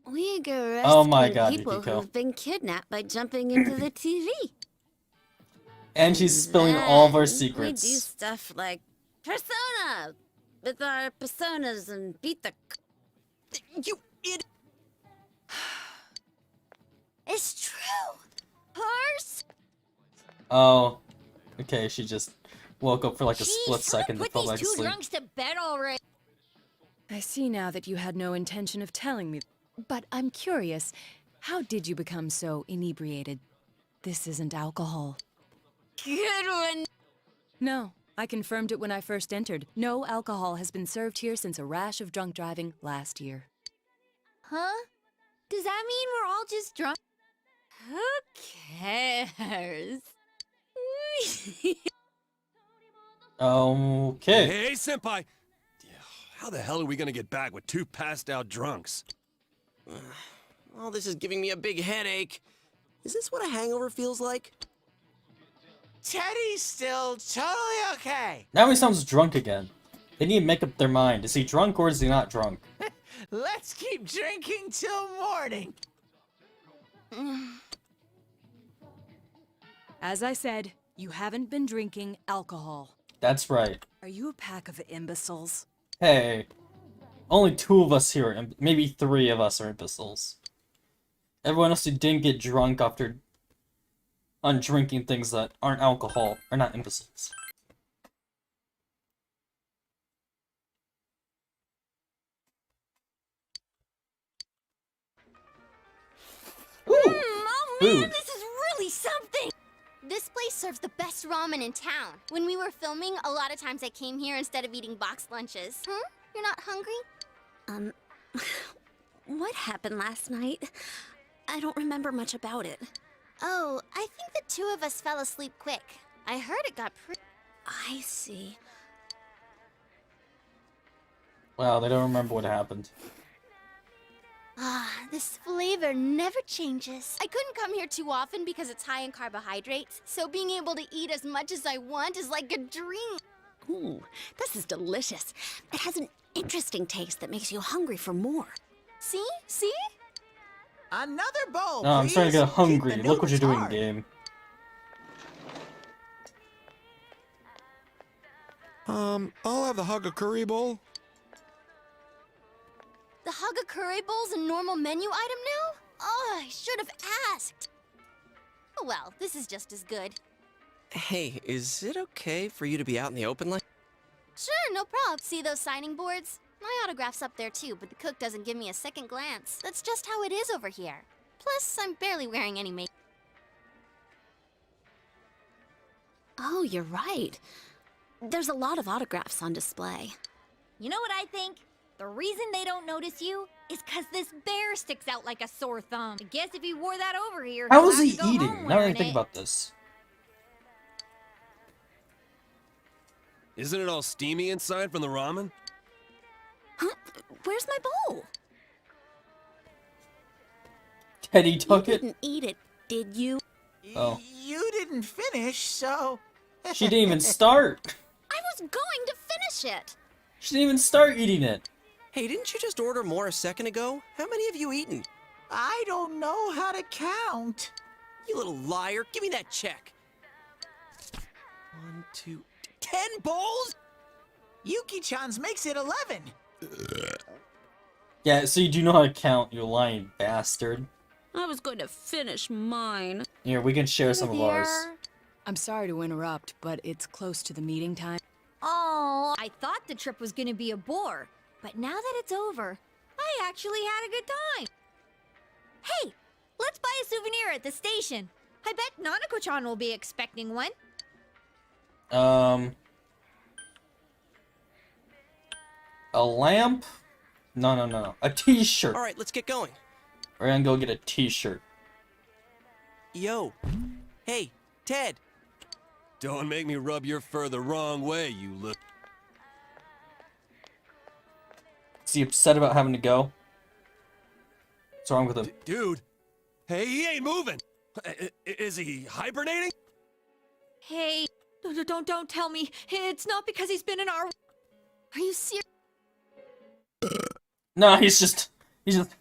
we go rescue Oh my God, people Yukiko. who've been kidnapped by jumping into the TV. And she's spilling all of our Then secrets. We do stuff like Persona with our personas and beat the. You idiot! It's true. Purse. Oh. Okay, she just woke up for like a Jeez, split second put and fell these back to two sleep. drunks to bed already. I see now that you had no intention of telling me. But I'm curious, how did you become so inebriated? This isn't alcohol. Good one. No, I confirmed it when I first entered. No alcohol has been served here since a rash of drunk driving last year. Huh? Does that mean we're all just drunk? Who cares? Okay. Hey, senpai! Yeah, how the hell are we gonna get back with two passed out drunks? All this is giving me a big headache. Is this what a hangover feels like? Teddy's still totally okay. Now he sounds drunk again. They need to make up their mind. Is he drunk or is he not drunk? Let's keep drinking till morning. As I said, you haven't been drinking alcohol. That's right. Are you a pack of imbeciles? Hey, only 2 of us here, maybe 3 of us are imbeciles. Everyone else who didn't get drunk after on drinking things that aren't alcohol are not imbeciles. Ooh, Oh man, food. this is really something! This place serves the best ramen in town. When we were filming, a lot of times I came here instead of eating boxed lunches. Huh? You're not hungry? What happened last night? I don't remember much about it. Oh, I think the 2 of us fell asleep quick. I heard it got pretty. I see. Wow, they don't remember what happened. Ah, this flavor never changes. I couldn't come here too often because it's high in carbohydrates, so being able to eat as much as I want is like a dream. Ooh, this is delicious. It has an interesting taste that makes you hungry for more. See? See? Another bowl, No, I'm starting to please. get hungry. Keep the Look what you're noodles doing, hard. game. I'll have the Hagakuri bowl. The Hagakure bowl's a normal menu item now? Oh, I should have asked. Oh well, this is just as good. Hey, is it okay for you to be out in the open like? Sure, no prob. See those signing boards? My autograph's up there too, but the cook doesn't give me a second glance. That's just how it is over here. Plus, I'm barely wearing any makeup. Oh, you're right. There's a lot of autographs on display. You know what I think? The reason they don't notice you is because this bear sticks out like a sore thumb. I guess if he wore that over here, How he'll is have he to go home eating? Now that I wearing think it. about this. Isn't it all steamy inside from the ramen? Huh? Where's my bowl? Teddy took You it? didn't eat it, did you? Oh. You didn't finish, so... She didn't even start. I was going to finish it. She didn't even start eating it. Hey, didn't you just order more a second ago? How many have you eaten? I don't know how to count. You little liar. Give me that check. 1, 2, 10 bowls? Yuki-chan's makes it 11. Yeah, so you do know how to count, you lying bastard. I was going to finish mine. Here, we can share some of ours. I'm sorry to interrupt, but it's close to the meeting time. Oh, I thought the trip was gonna be a bore, but now that it's over, I actually had a good time. Hey, let's buy a souvenir at the station. I bet Nanako-chan will be expecting one. A lamp? No. A t-shirt. All right, let's get going. We're gonna go get a t-shirt. Yo. Hey, Ted. Don't make me rub your fur the wrong way, you little... Is he upset about having to go? What's wrong with him? Dude! Hey, he ain't moving! Is he hibernating? Hey, don't tell me. It's not because he's been in our... Are you serious? No, he's just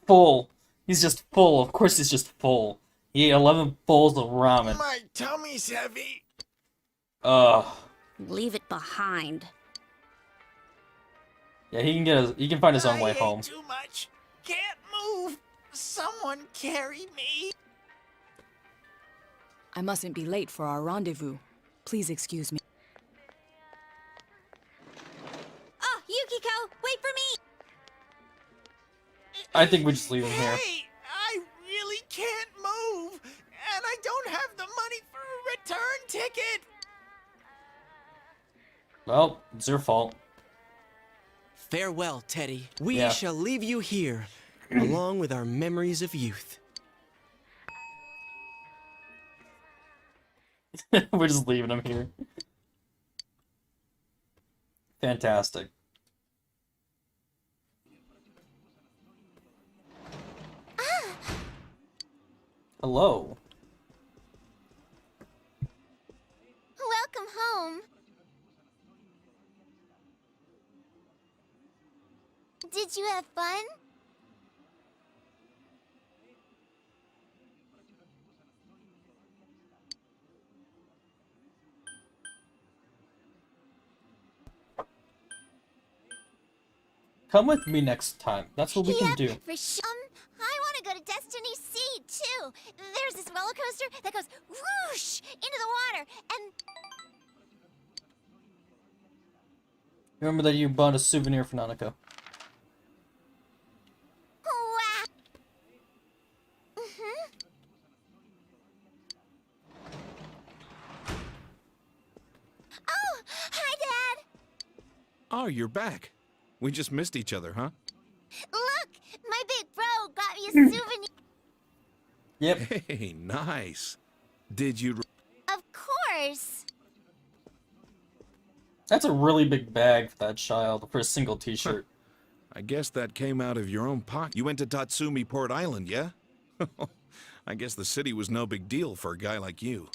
full. He's just full. Of course he's just full. He ate 11 bowls of ramen. My tummy's heavy. Ugh. Leave it behind. Yeah, he can find his own I way ate home. too much. Can't move. Someone carry me. I mustn't be late for our rendezvous. Please excuse me. Oh, Yukiko, wait for me! I think we just leave him here. Hey, I really can't move, and I don't have the money for a return ticket. Well, it's your fault. Farewell, Teddy. We Yeah. shall leave you here, along with our memories of youth. We're just leaving him here. Fantastic. Hello. Welcome home. Did Did you have fun? Come with me next time. That's what we can Yep, do. for sure. I want to go to Destiny Sea, too. There's this roller coaster that goes whoosh into the water, and Remember that you bought a souvenir for Nanako. wow. Mm-hmm. Oh, hi, Dad. Oh, you're back. We just missed each other, huh? Look, my big bro got me a souvenir. Yep. Hey, nice. Did you... Of course. That's a really big bag for that child for a single t-shirt. I guess that came out of your own pocket. You went to Tatsumi Port Island, yeah? I guess the city was no big deal for a guy like you.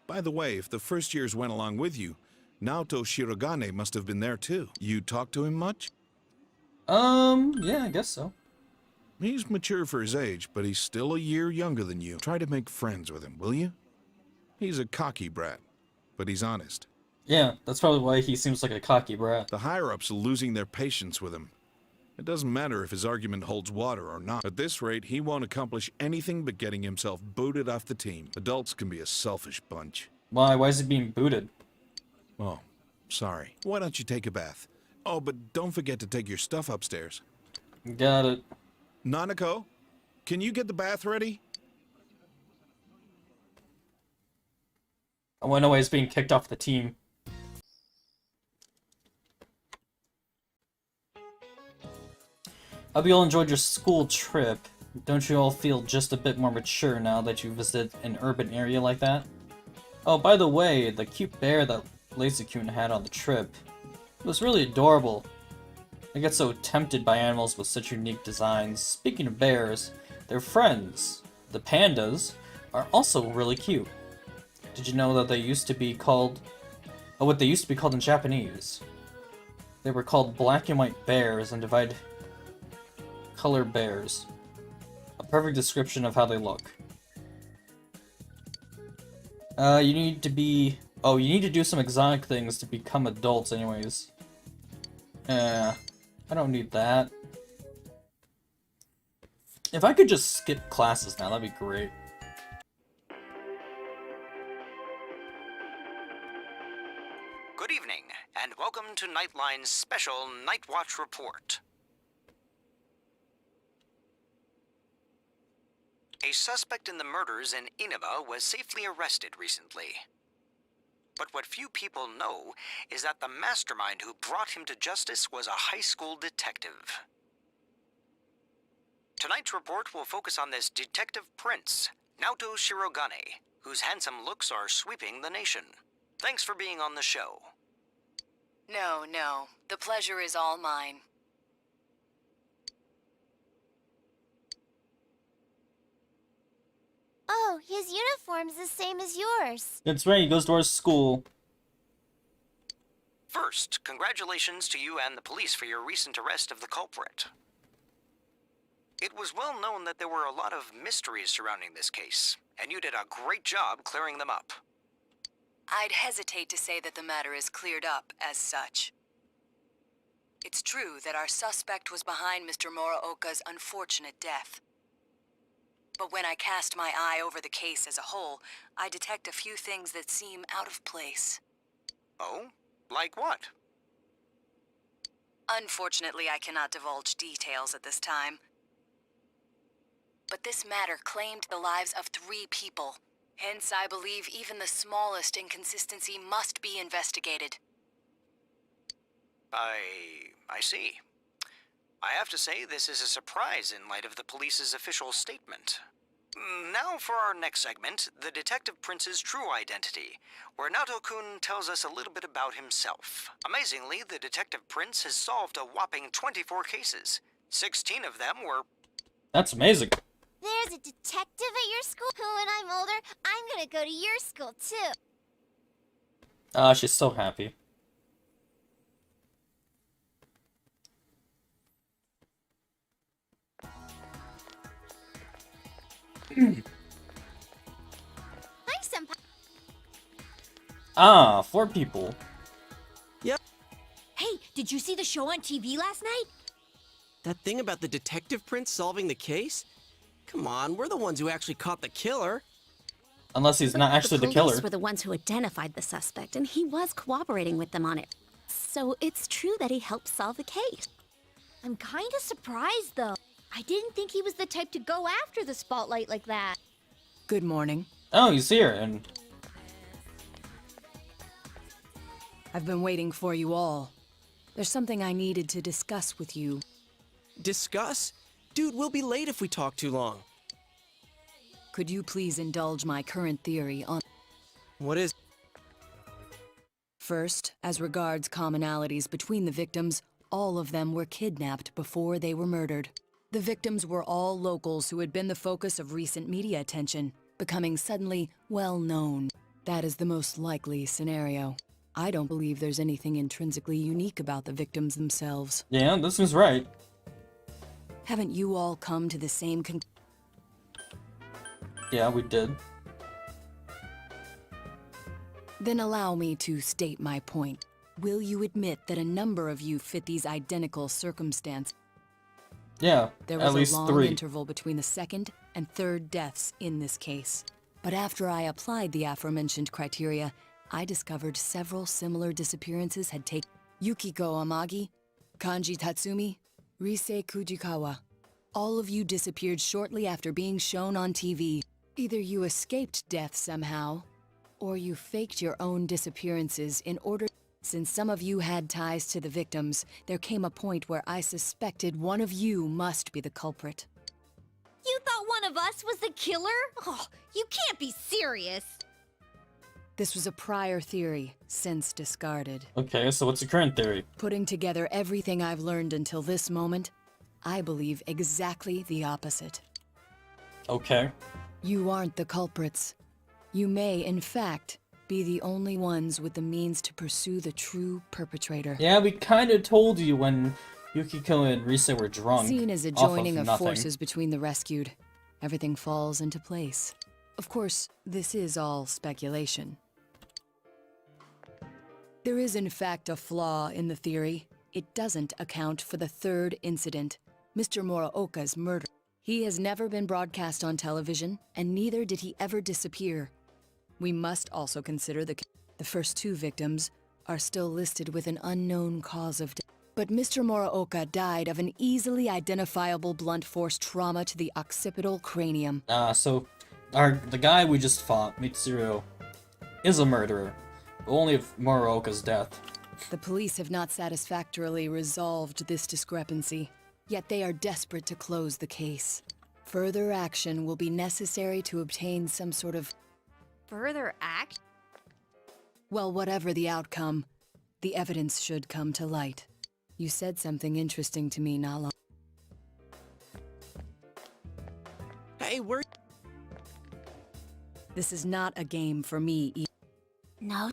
By the way, if the first years went along with you, Naoto Shirogane must have been there too. You talk to him much? Yeah, I guess so. He's mature for his age, but he's still a year younger than you. Try to make friends with him, will you? He's a cocky brat, but he's honest. Yeah, that's probably why he seems like a cocky brat. The higher-ups are losing their patience with him. It doesn't matter if his argument holds water or not. At this rate, he won't accomplish anything but getting himself booted off the team. Adults can be a selfish bunch. Why? Why is he being booted? Oh, sorry. Why don't you take a bath? Oh, but don't forget to take your stuff upstairs. Got it. Nanako, can you get the bath ready? I want to know why he's being kicked off the team. Hope you all enjoyed your school trip. Don't you all feel just a bit more mature now that you visited an urban area like that? Oh, by the way, the cute bear that Lazy-kun had on the trip, it was really adorable. I get so tempted by animals with such unique designs. Speaking of bears, their friends, the pandas, are also really cute. Did you know that they used to be called... Oh, what they used to be called in Japanese. They were called black and white bears and divide color bears. A perfect description of how they look. You need to be... Oh, you need to do some exotic things to become adults anyways. I don't need that. If I could just skip classes now, that'd be great. Good evening, and welcome to Nightline's special Night Watch report. A suspect in the murders in Inaba was safely arrested recently. But what few people know is that the mastermind who brought him to justice was a high school detective. Tonight's report will focus on this Detective Prince, Naoto Shirogane, whose handsome looks are sweeping the nation. Thanks for being on the show. No, the pleasure is all mine. Oh, his uniform's the same as yours. That's right, he goes to our school. First, congratulations to you and the police for your recent arrest of the culprit. It was well known that there were a lot of mysteries surrounding this case, and you did a great job clearing them up. I'd hesitate to say that the matter is cleared up as such. It's true that our suspect was behind Mr. Muraoka's unfortunate death. But when I cast my eye over the case as a whole, I detect a few things that seem out of place. Oh? Like what? Unfortunately, I cannot divulge details at this time. But this matter claimed the lives of 3 people. Hence, I believe even the smallest inconsistency must be investigated. I see. I have to say this is a surprise in light of the police's official statement. Now for our next segment, the Detective Prince's true identity, where Naoto-kun tells us a little bit about himself. Amazingly, the Detective Prince has solved a whopping 24 cases. 16 of them were... That's amazing. There's a detective at your school. When I'm older, I'm gonna go to your school, too. Ah, she's so happy. Hi, Senpai. Ah, 4 people. Hey, did you see the show on TV last night? That thing about the detective prince solving the case? Come on, we're the ones who actually caught the killer. Unless he's not actually the police killer. were the ones who identified the suspect, and he was cooperating with them on it. So it's true that he helped solve the case. I'm kind of surprised, though. I didn't think he was the type to go after the spotlight like that. Good morning. Oh, he's here, and I've been waiting for you all. There's something I needed to discuss with you. Discuss? Dude, we'll be late if we talk too long. Could you please indulge my current theory on... What is... First, as regards commonalities between the victims, all of them were kidnapped before they were murdered. The victims were all locals who had been the focus of recent media attention, becoming suddenly well-known. That is the most likely scenario. I don't believe there's anything intrinsically unique about the victims themselves. yeah, this seems right. Haven't you all come to the same Yeah, we did. Then allow me to state my point. Will you admit that a number of you fit these identical circumstances? Yeah, There at was least a long 3. interval between the second and third deaths in this case. But after I applied the aforementioned criteria, I discovered several similar disappearances had taken Yukiko Amagi, Kanji Tatsumi, Rise Kujikawa. All of you disappeared shortly after being shown on TV. Either you escaped death somehow, or you faked your own disappearances in order... Since some of you had ties to the victims, there came a point where I suspected one of you must be the culprit. You thought one of us was the killer? Oh, you can't be serious. This was a prior theory, since discarded. Okay, so what's your current theory? Putting together everything I've learned until this moment, I believe exactly the opposite. Okay. You aren't the culprits. You may, in fact, be the only ones with the means to pursue the true perpetrator. Yeah, we kind of told you when Yukiko and Rise were drunk. Seen as a off joining of nothing. forces between the rescued, everything falls into place. Of course, this is all speculation. There is in fact a flaw in the theory. It doesn't account for the third incident, Mr. Muraoka's murder. He has never been broadcast on television, and neither did he ever disappear. We must also consider the first 2 victims are still listed with an unknown cause of death. But Mr. Muraoka died of an easily identifiable blunt force trauma to the occipital cranium. So the guy we just fought, Mitsuru, is a murderer, but only of Muraoka's death. The police have not satisfactorily resolved this discrepancy, yet they are desperate to close the case. Further action will be necessary to obtain some sort of... Further act? Well, whatever the outcome, the evidence should come to light. You said something interesting to me not long... Hey, we're... This is not a game for me. No,